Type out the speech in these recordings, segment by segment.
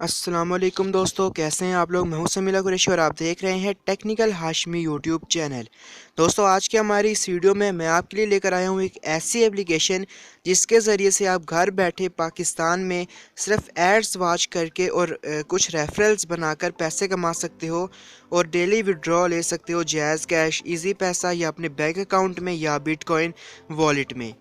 अस्सलामुअलैकुम दोस्तों, कैसे हैं आप लोग। मैं हूं समीला कुरैशी और आप देख रहे हैं टेक्निकल हाशमी यूट्यूब चैनल। दोस्तों, आज की हमारी इस वीडियो में मैं आपके लिए लेकर आया हूं एक ऐसी एप्लीकेशन जिसके ज़रिए से आप घर बैठे पाकिस्तान में सिर्फ एड्स वॉच करके और कुछ रेफरल्स बनाकर पैसे कमा सकते हो और डेली विड्रॉ ले सकते हो जैज़ कैश, इजी पैसा या अपने बैंक अकाउंट में या बिटकॉइन वॉलेट में।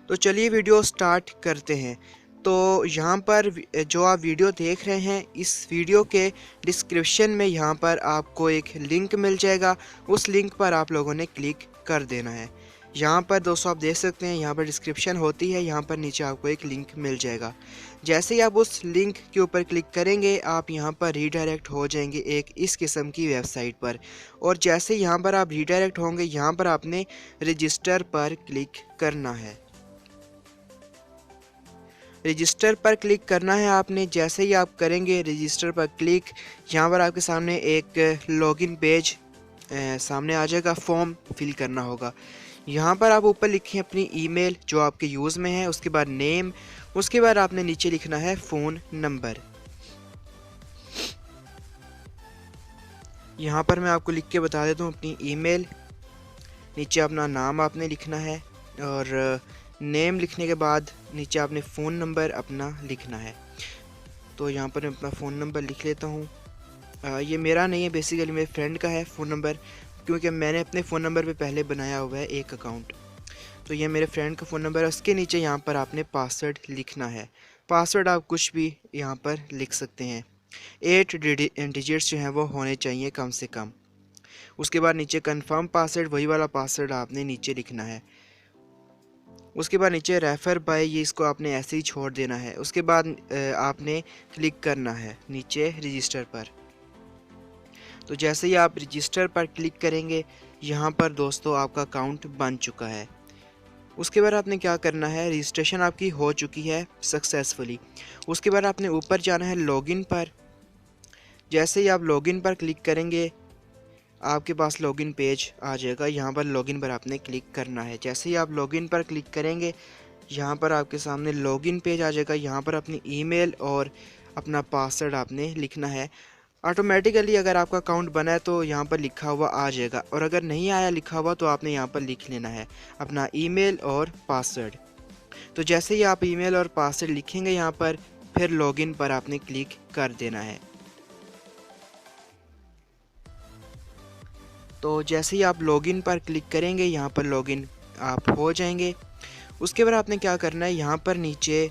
तो चलिए वीडियो स्टार्ट करते हैं। तो यहाँ पर जो आप वीडियो देख रहे हैं, इस वीडियो के डिस्क्रिप्शन में यहाँ पर आपको एक लिंक मिल जाएगा। उस लिंक पर आप लोगों ने क्लिक कर देना है। यहाँ पर दोस्तों आप देख सकते हैं, यहाँ पर डिस्क्रिप्शन होती है, यहाँ पर नीचे आपको एक लिंक मिल जाएगा। जैसे ही आप उस लिंक के ऊपर क्लिक करेंगे, आप यहाँ पर रीडायरेक्ट हो जाएंगे एक इस किस्म की वेबसाइट पर। और जैसे यहाँ पर आप रीडायरेक्ट होंगे, यहाँ पर आपने रजिस्टर पर क्लिक करना है। रजिस्टर पर क्लिक करना है आपने। जैसे ही आप करेंगे रजिस्टर पर क्लिक, यहाँ पर आपके सामने एक लॉगिन पेज सामने आ जाएगा। फॉर्म फिल करना होगा। यहाँ पर आप ऊपर लिखें अपनी ईमेल जो आपके यूज़ में है, उसके बाद नेम, उसके बाद आपने नीचे लिखना है फ़ोन नंबर। यहाँ पर मैं आपको लिख के बता देता हूँ अपनी ईमेल। नीचे अपना नाम आपने लिखना है और नेम लिखने के बाद नीचे आपने फ़ोन नंबर अपना लिखना है। तो यहाँ पर मैं अपना फ़ोन नंबर लिख लेता हूँ। ये मेरा नहीं है, बेसिकली मेरे फ्रेंड का है फ़ोन नंबर, क्योंकि मैंने अपने फ़ोन नंबर पे पहले बनाया हुआ है एक अकाउंट। तो ये मेरे फ्रेंड का फ़ोन नंबर है। उसके नीचे यहाँ पर आपने पासवर्ड लिखना है। पासवर्ड आप कुछ भी यहाँ पर लिख सकते हैं। 8 डिजिट्स जो हैं वो होने चाहिए कम से कम। उसके बाद नीचे कंफर्म पासवर्ड, वही वाला पासवर्ड आपने नीचे लिखना है। उसके बाद नीचे रेफ़र बाय, ये इसको आपने ऐसे ही छोड़ देना है। उसके बाद आपने क्लिक करना है नीचे रजिस्टर पर। तो जैसे ही आप रजिस्टर पर क्लिक करेंगे, यहाँ पर दोस्तों आपका अकाउंट बन चुका है। उसके बाद आपने क्या करना है, रजिस्ट्रेशन आपकी हो चुकी है सक्सेसफुली। उसके बाद आपने ऊपर जाना है लॉगिन पर। जैसे ही आप लॉगिन पर क्लिक करेंगे, आपके पास लॉगिन पेज आ जाएगा। यहाँ पर लॉगिन पर आपने क्लिक करना है। जैसे ही आप लॉगिन पर क्लिक करेंगे, यहाँ पर आपके सामने लॉगिन पेज आ जाएगा। यहाँ पर अपनी ईमेल और अपना पासवर्ड आपने लिखना है। ऑटोमेटिकली अगर आपका अकाउंट बना है तो यहाँ पर लिखा हुआ आ जाएगा, और अगर नहीं आया लिखा हुआ तो आपने यहाँ पर लिख लेना है अपना ईमेल और पासवर्ड। तो जैसे ही आप ईमेल और पासवर्ड लिखेंगे यहाँ पर, फिर लॉगिन पर आपने क्लिक कर देना है। तो जैसे ही आप लॉगिन पर क्लिक करेंगे, यहाँ पर लॉगिन आप हो जाएंगे। उसके बाद आपने क्या करना है, यहाँ पर नीचे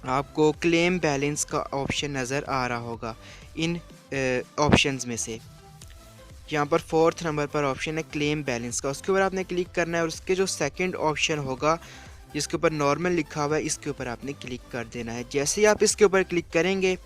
आपको क्लेम बैलेंस का ऑप्शन नज़र आ रहा होगा इन ऑप्शंस में से। यहाँ पर 4th नंबर पर ऑप्शन है क्लेम बैलेंस का। उसके ऊपर आपने क्लिक करना है और उसके जो सेकंड ऑप्शन होगा जिसके ऊपर नॉर्मल लिखा हुआ है, इसके ऊपर आपने क्लिक कर देना है। जैसे ही आप इसके ऊपर क्लिक करेंगे,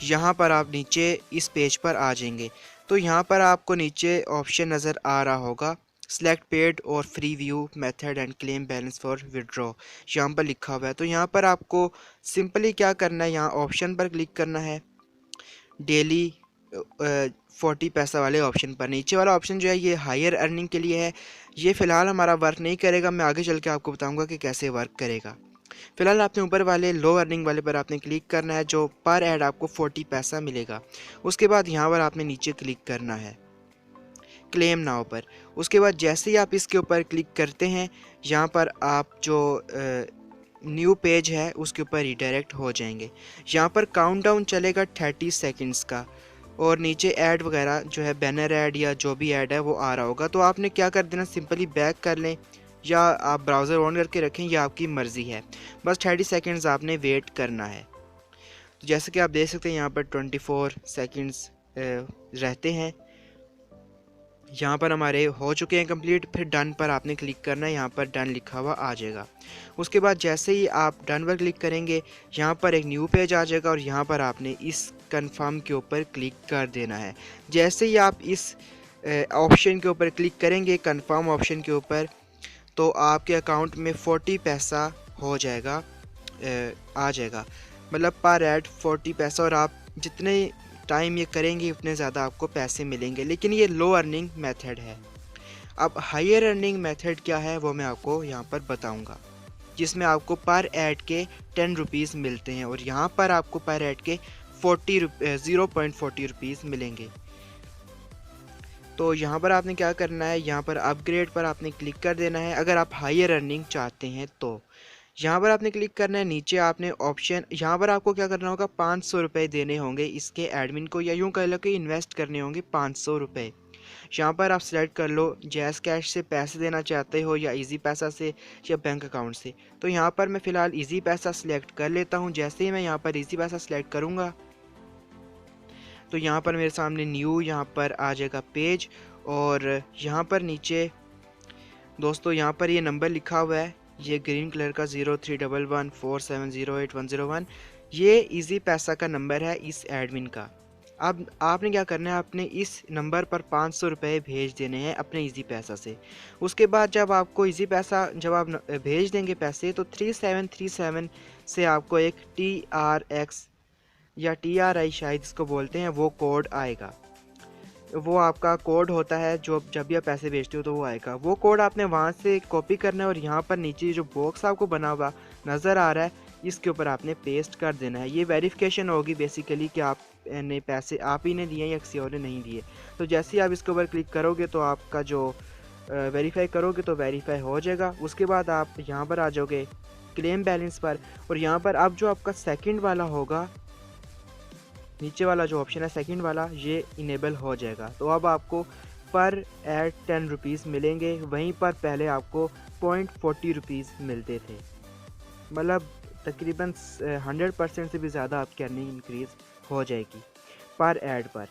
यहाँ पर आप नीचे इस पेज पर आ जाएंगे। तो यहाँ पर आपको नीचे ऑप्शन नज़र आ रहा होगा सेलेक्ट पेड और free view method and claim balance for withdraw, यहाँ पर लिखा हुआ है। तो यहाँ पर आपको सिंपली क्या करना है, यहाँ ऑप्शन पर क्लिक करना है डेली 40 पैसा वाले ऑप्शन पर। नीचे वाला ऑप्शन जो है ये हायर अर्निंग के लिए है। ये फ़िलहाल हमारा वर्क नहीं करेगा, मैं आगे चल के आपको बताऊंगा कि कैसे वर्क करेगा। फ़िलहाल आपने ऊपर वाले लो अर्निंग वाले पर आपने क्लिक करना है, जो पर ऐड आपको 40 पैसा मिलेगा। उसके बाद यहाँ पर आपने नीचे क्लिक करना है क्लेम नाउ पर। उसके बाद जैसे ही आप इसके ऊपर क्लिक करते हैं, यहाँ पर आप जो न्यू पेज है उसके ऊपर रिडायरेक्ट हो जाएंगे। यहाँ पर काउंटडाउन चलेगा 30 सेकंड्स का, और नीचे ऐड वगैरह जो है बैनर ऐड या जो भी ऐड है वो आ रहा होगा। तो आपने क्या कर देना, सिंपली बैक कर लें या आप ब्राउज़र ऑन करके रखें, या आपकी मर्ज़ी है। बस 30 सेकंड्स आपने वेट करना है। तो जैसे कि आप देख सकते हैं यहाँ पर 24 सेकंड्स रहते हैं। यहाँ पर हमारे हो चुके हैं कंप्लीट। फिर डन पर आपने क्लिक करना है, यहाँ पर डन लिखा हुआ आ जाएगा। उसके बाद जैसे ही आप डन पर क्लिक करेंगे, यहाँ पर एक न्यू पेज आ जाएगा और यहाँ पर आपने इस कंफर्म के ऊपर क्लिक कर देना है। जैसे ही आप इस ऑप्शन के ऊपर क्लिक करेंगे, कंफर्म ऑप्शन के ऊपर, तो आपके अकाउंट में 40 पैसा हो जाएगा, आ जाएगा, मतलब पर ऐड 40 पैसा। और आप जितने टाइम ये करेंगे उतने ज़्यादा आपको पैसे मिलेंगे। लेकिन ये लो अर्निंग मेथड है। अब हायर अर्निंग मेथड क्या है वो मैं आपको यहाँ पर बताऊँगा। जिसमें आपको पर ऐड के 10 रुपीज़ मिलते हैं और यहाँ पर आपको पर ऐड के 0.40 रुपीज़ मिलेंगे। तो यहाँ पर आपने क्या करना है, यहाँ पर अपग्रेड पर आपने क्लिक कर देना है अगर आप हायर अर्निंग चाहते हैं तो। यहाँ पर आपने क्लिक करना है, नीचे आपने ऑप्शन, यहाँ पर आपको क्या करना होगा, 500 रुपये देने होंगे इसके एडमिन को, या यूँ कह लो कि इन्वेस्ट करने होंगे 500 रुपये। यहाँ पर आप सिलेक्ट कर लो जैज़ कैश से पैसे देना चाहते हो या इजी पैसा से या बैंक अकाउंट से। तो यहाँ पर मैं फ़िलहाल इजी पैसा सिलेक्ट कर लेता हूँ। जैसे ही मैं यहाँ पर इजी पैसा सिलेक्ट करूँगा तो यहाँ पर मेरे सामने न्यू यहाँ पर आ जाएगा पेज, और यहाँ पर नीचे दोस्तों यहाँ पर ये नंबर लिखा हुआ है, ये ग्रीन कलर का 0311470801, ये इजी पैसा का नंबर है इस एडमिन का। अब आपने क्या करना है, आपने इस नंबर पर 500 रुपये भेज देने हैं अपने इजी पैसा से। उसके बाद जब आपको इजी पैसा जब आप भेज देंगे पैसे, तो 3737 से आपको एक TRX या TRI शायद इसको बोलते हैं, वो कोड आएगा। वो आपका कोड होता है जो जब भी आप पैसे भेजते हो तो वो आएगा। वो कोड आपने वहाँ से कॉपी करना है और यहाँ पर नीचे जो बॉक्स आपको बना हुआ नज़र आ रहा है, इसके ऊपर आपने पेस्ट कर देना है। ये वेरिफिकेशन होगी बेसिकली कि आपने पैसे आप ही ने दिए या किसी और ने नहीं दिए। तो जैसे ही आप इसके ऊपर क्लिक करोगे तो आपका जो वेरीफाई करोगे तो वेरीफाई हो जाएगा। उसके बाद आप यहाँ पर आ जाओगे क्लेम बैलेंस पर, और यहाँ पर अब जो आपका सेकंड वाला होगा, नीचे वाला जो ऑप्शन है सेकंड वाला, ये इनेबल हो जाएगा। तो अब आपको पर ऐड 10 रुपीज़ मिलेंगे, वहीं पर पहले आपको 0.40 रुपीज़ मिलते थे। मतलब तकरीबन 100% से भी ज़्यादा आपकी अर्निंग इंक्रीज़ हो जाएगी पर ऐड पर।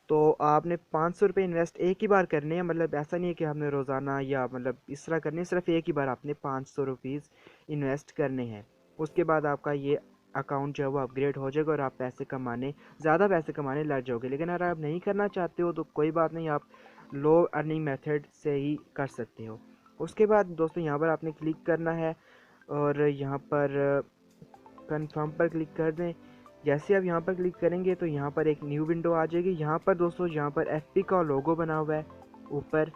तो आपने 500 रुपये इन्वेस्ट एक ही बार करने हैं, मतलब ऐसा नहीं है कि आपने रोज़ाना या मतलब इस तरह करने, सिर्फ एक ही बार आपने 500 रुपीज़ इन्वेस्ट करने हैं। उसके बाद आपका ये अकाउंट जो है वो अपग्रेड हो जाएगा और आप ज़्यादा पैसे कमाने लग जाओगे। लेकिन अगर आप नहीं करना चाहते हो तो कोई बात नहीं, आप लो अर्निंग मेथड से ही कर सकते हो। उसके बाद दोस्तों यहाँ पर आपने क्लिक करना है और यहाँ पर कंफर्म पर क्लिक कर दें। जैसे आप यहाँ पर क्लिक करेंगे तो यहाँ पर एक न्यू विंडो आ जाएगी। यहाँ पर दोस्तों यहाँ पर FP का लोगो बना हुआ है ऊपर,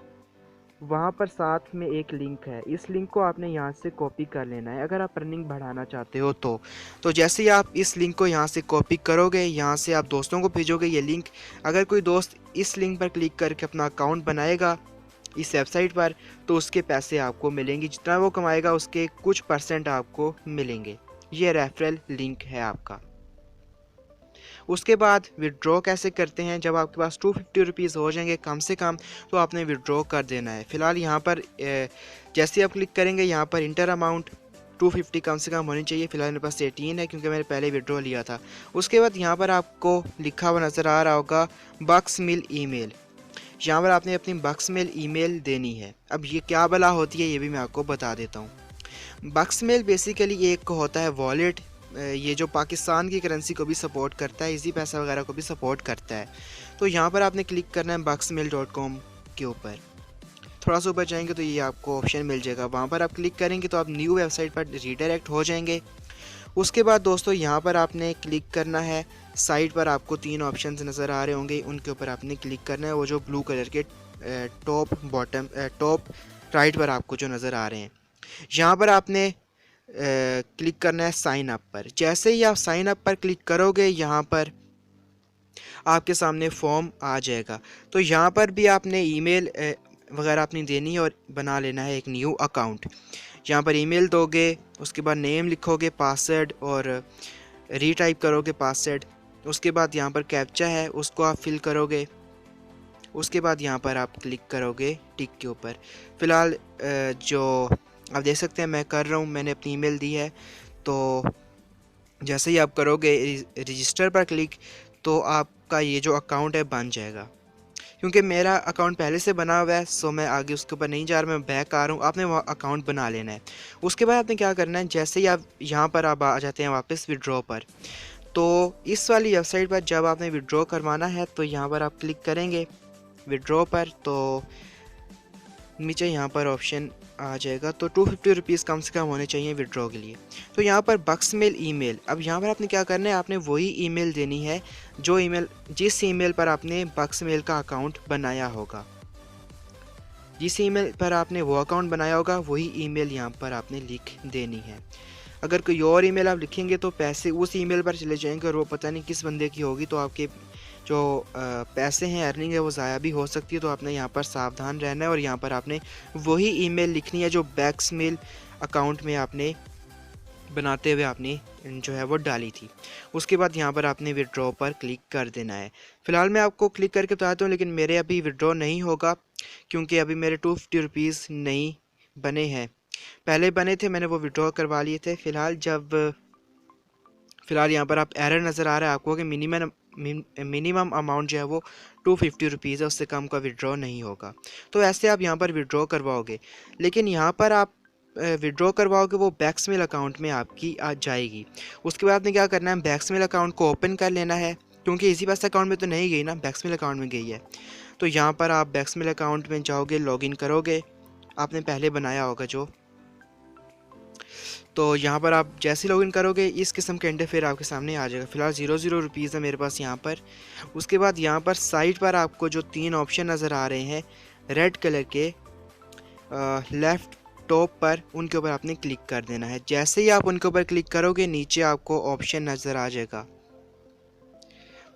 वहाँ पर साथ में एक लिंक है, इस लिंक को आपने यहाँ से कॉपी कर लेना है अगर आप अर्निंग बढ़ाना चाहते हो तो जैसे ही आप इस लिंक को यहाँ से कॉपी करोगे, यहाँ से आप दोस्तों को भेजोगे ये लिंक। अगर कोई दोस्त इस लिंक पर क्लिक करके अपना अकाउंट बनाएगा इस वेबसाइट पर, तो उसके पैसे आपको मिलेंगे, जितना वो कमाएगा उसके कुछ % आपको मिलेंगे। ये रेफरल लिंक है आपका। उसके बाद विड्रॉ कैसे करते हैं, जब आपके पास 250 रुपीज़ हो जाएंगे कम से कम, तो आपने विड्रॉ कर देना है। फ़िलहाल यहाँ पर जैसे आप क्लिक करेंगे यहाँ पर इंटर अमाउंट 250 कम से कम होनी चाहिए। फ़िलहाल मेरे पास 18 है क्योंकि मैंने पहले विड्रॉ लिया था। उसके बाद यहाँ पर आपको लिखा हुआ नज़र आ रहा होगा बक्स मिल ईमेल, यहाँ पर आपने अपनी बक्स मेल ईमेल देनी है। अब ये क्या भला होती है ये भी मैं आपको बता देता हूँ। बक्स मेल बेसिकली एक होता है वॉलेट, ये जो पाकिस्तान की करेंसी को भी सपोर्ट करता है, इजी पैसा वगैरह को भी सपोर्ट करता है। तो यहाँ पर आपने क्लिक करना है bucksmail.com के ऊपर। थोड़ा सा ऊपर जाएंगे तो ये आपको ऑप्शन मिल जाएगा, वहाँ पर आप क्लिक करेंगे तो आप न्यू वेबसाइट पर रीडायरेक्ट हो जाएंगे। उसके बाद दोस्तों यहाँ पर आपने क्लिक करना है, साइड पर आपको 3 ऑप्शन नज़र आ रहे होंगे, उनके ऊपर आपने क्लिक करना है, वो जो ब्लू कलर के टॉप राइट पर आपको जो नज़र आ रहे हैं। यहाँ पर आपने क्लिक करना है साइन अप पर। जैसे ही आप साइन अप पर क्लिक करोगे यहाँ पर आपके सामने फॉर्म आ जाएगा। तो यहाँ पर भी आपने ईमेल वगैरह अपनी देनी है और बना लेना है एक न्यू अकाउंट। यहाँ पर ईमेल दोगे, उसके बाद नेम लिखोगे, पासवर्ड और रीटाइप करोगे पासवर्ड। उसके बाद यहाँ पर कैप्चा है उसको आप फिल करोगे। उसके बाद यहाँ पर आप क्लिक करोगे टिक के ऊपर। फ़िलहाल जो आप देख सकते हैं मैं कर रहा हूँ, मैंने अपनी ईमेल दी है। तो जैसे ही आप करोगे रजिस्टर पर क्लिक, तो आपका ये जो अकाउंट है बन जाएगा। क्योंकि मेरा अकाउंट पहले से बना हुआ है सो मैं आगे उसके ऊपर नहीं जा रहा, मैं बैक आ रहा हूँ। आपने वो अकाउंट बना लेना है। उसके बाद आपने क्या करना है, जैसे ही आप यहाँ पर आप आ जाते हैं वापस विड्रॉ पर, तो इस वाली वेबसाइट पर जब आपने विड्रॉ करवाना है तो यहाँ पर आप क्लिक करेंगे विड्रॉ पर, तो नीचे यहाँ पर ऑप्शन आ जाएगा। तो 250 रुपीज़ कम से कम होने चाहिए विड्रॉ के लिए। तो यहाँ पर बक्समेल ईमेल, अब यहाँ पर आपने क्या करना है, आपने वही ईमेल देनी है जिस ईमेल पर आपने बक्समेल का अकाउंट बनाया होगा। जिस ईमेल पर आपने वो अकाउंट बनाया होगा वही ईमेल यहाँ पर आपने लिख देनी है। अगर कोई और ईमेल आप लिखेंगे तो पैसे उस ईमेल पर चले जाएंगे और वो पता नहीं किस बंदे की होगी, तो आपके जो पैसे हैं, अर्निंग है, वो ज़ाया भी हो सकती है। तो आपने यहाँ पर सावधान रहना है और यहाँ पर आपने वही ईमेल लिखनी है जो बैक्समेल अकाउंट में आपने बनाते हुए आपने जो है वो डाली थी। उसके बाद यहाँ पर आपने विड्रॉ पर क्लिक कर देना है। फ़िलहाल मैं आपको क्लिक करके बताता हूँ, लेकिन मेरे अभी विड्रॉ नहीं होगा क्योंकि अभी मेरे 250 रुपीज़ नहीं बने हैं। पहले बने थे, मैंने वो विड्रॉ करवा लिए थे। फ़िलहाल यहाँ पर आप एरर नज़र आ रहा है आपको कि मिनिमम अमाउंट जो है वो 250 रुपीज़ है, उससे कम का विड्रॉ नहीं होगा। तो ऐसे आप यहाँ पर विड्रॉ करवाओगे, लेकिन यहाँ पर आप विड्रॉ करवाओगे वो बैक्समेल अकाउंट में आपकी आ जाएगी। उसके बाद आपने क्या करना है, बैक्समेल अकाउंट को ओपन कर लेना है, क्योंकि इजी पैसा अकाउंट में तो नहीं गई ना, बैक्समेल अकाउंट में गई है। तो यहाँ पर आप बैक्समेल अकाउंट में जाओगे, लॉगिन करोगे, आपने पहले बनाया होगा जो। तो यहाँ पर आप जैसे लॉगिन करोगे इस किस्म का इंटरफेयर आपके सामने आ जाएगा। फ़िलहाल 00 रुपीज़ है मेरे पास यहाँ पर। उसके बाद यहाँ पर साइड पर आपको जो 3 ऑप्शन नज़र आ रहे हैं रेड कलर के लेफ़्ट टॉप पर, उनके ऊपर आपने क्लिक कर देना है। जैसे ही आप उनके ऊपर क्लिक करोगे नीचे आपको ऑप्शन नज़र आ जाएगा।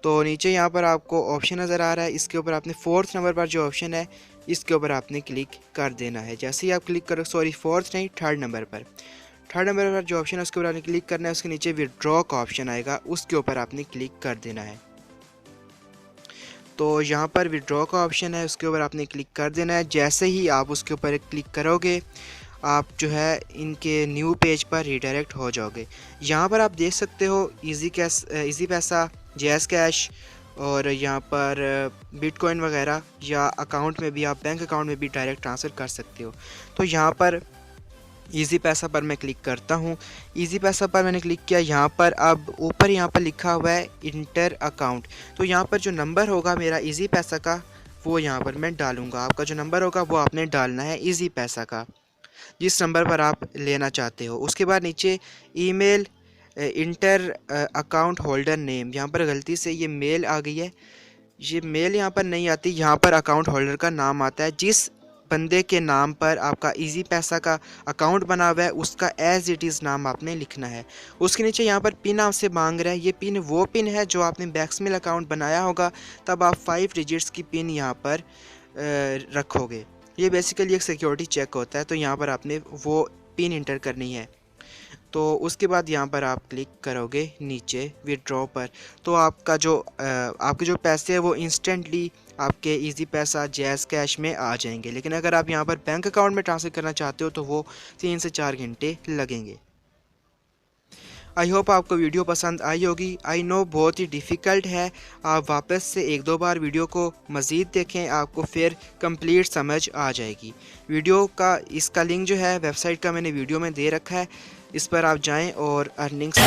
तो नीचे यहाँ पर आपको ऑप्शन नज़र आ रहा है, इसके ऊपर आपने 4th नंबर पर जो ऑप्शन है इसके ऊपर आपने क्लिक कर देना है। जैसे ही आप क्लिक करो, सॉरी 4th नहीं, 3rd नंबर पर, 3rd नंबर पर जो ऑप्शन है उसके ऊपर आपने क्लिक करना है। उसके नीचे विड्रॉ का ऑप्शन आएगा, उसके ऊपर आपने क्लिक कर देना है। तो यहाँ पर विड्रॉ का ऑप्शन है, उसके ऊपर आपने क्लिक कर देना है। जैसे ही आप उसके ऊपर क्लिक करोगे आप जो है इनके न्यू पेज पर रिडायरेक्ट हो जाओगे। यहाँ पर आप देख सकते हो इजी पैसा, जैज़ कैश और यहाँ पर बिटकॉइन वगैरह, या अकाउंट में भी आप बैंक अकाउंट में भी डायरेक्ट ट्रांसफ़र कर सकते हो। तो यहाँ पर इजी पैसा पर मैं क्लिक करता हूँ। इजी पैसा पर मैंने क्लिक किया। यहाँ पर अब ऊपर यहाँ पर लिखा हुआ है इंटर अकाउंट, तो यहाँ पर जो नंबर होगा मेरा इजी पैसा का वो यहाँ पर मैं डालूँगा। आपका जो नंबर होगा वो आपने डालना है इजी पैसा का, जिस नंबर पर आप लेना चाहते हो। उसके बाद नीचे email inter account holder name, यहाँ पर गलती से ये मेल आ गई है, ये मेल यहाँ पर नहीं आती, यहाँ पर अकाउंट होल्डर का नाम आता है। जिस बंदे के नाम पर आपका इजी पैसा का अकाउंट बना हुआ है उसका एज़ इट इज़ नाम आपने लिखना है। उसके नीचे यहाँ पर पिन आपसे मांग रहा है, ये पिन वो पिन है जो आपने बैक्समेल अकाउंट बनाया होगा, तब आप 5 डिजिट्स की पिन यहाँ पर रखोगे। ये बेसिकली एक सिक्योरिटी चेक होता है, तो यहाँ पर आपने वो पिन इंटर करनी है। तो उसके बाद यहाँ पर आप क्लिक करोगे नीचे विड्रॉ पर, तो आपके जो पैसे हैं वो इंस्टेंटली आपके इजी पैसा, जैज़ कैश में आ जाएंगे। लेकिन अगर आप यहाँ पर बैंक अकाउंट में ट्रांसफ़र करना चाहते हो तो वो 3 से 4 घंटे लगेंगे। आई होप आपको वीडियो पसंद आई होगी। आई नो बहुत ही डिफ़िकल्ट है, आप वापस से 1-2 बार वीडियो को मज़ीद देखें, आपको फिर कंप्लीट समझ आ जाएगी। वीडियो का इसका लिंक जो है वेबसाइट का मैंने वीडियो में दे रखा है, इस पर आप जाएं और अर्निंग्स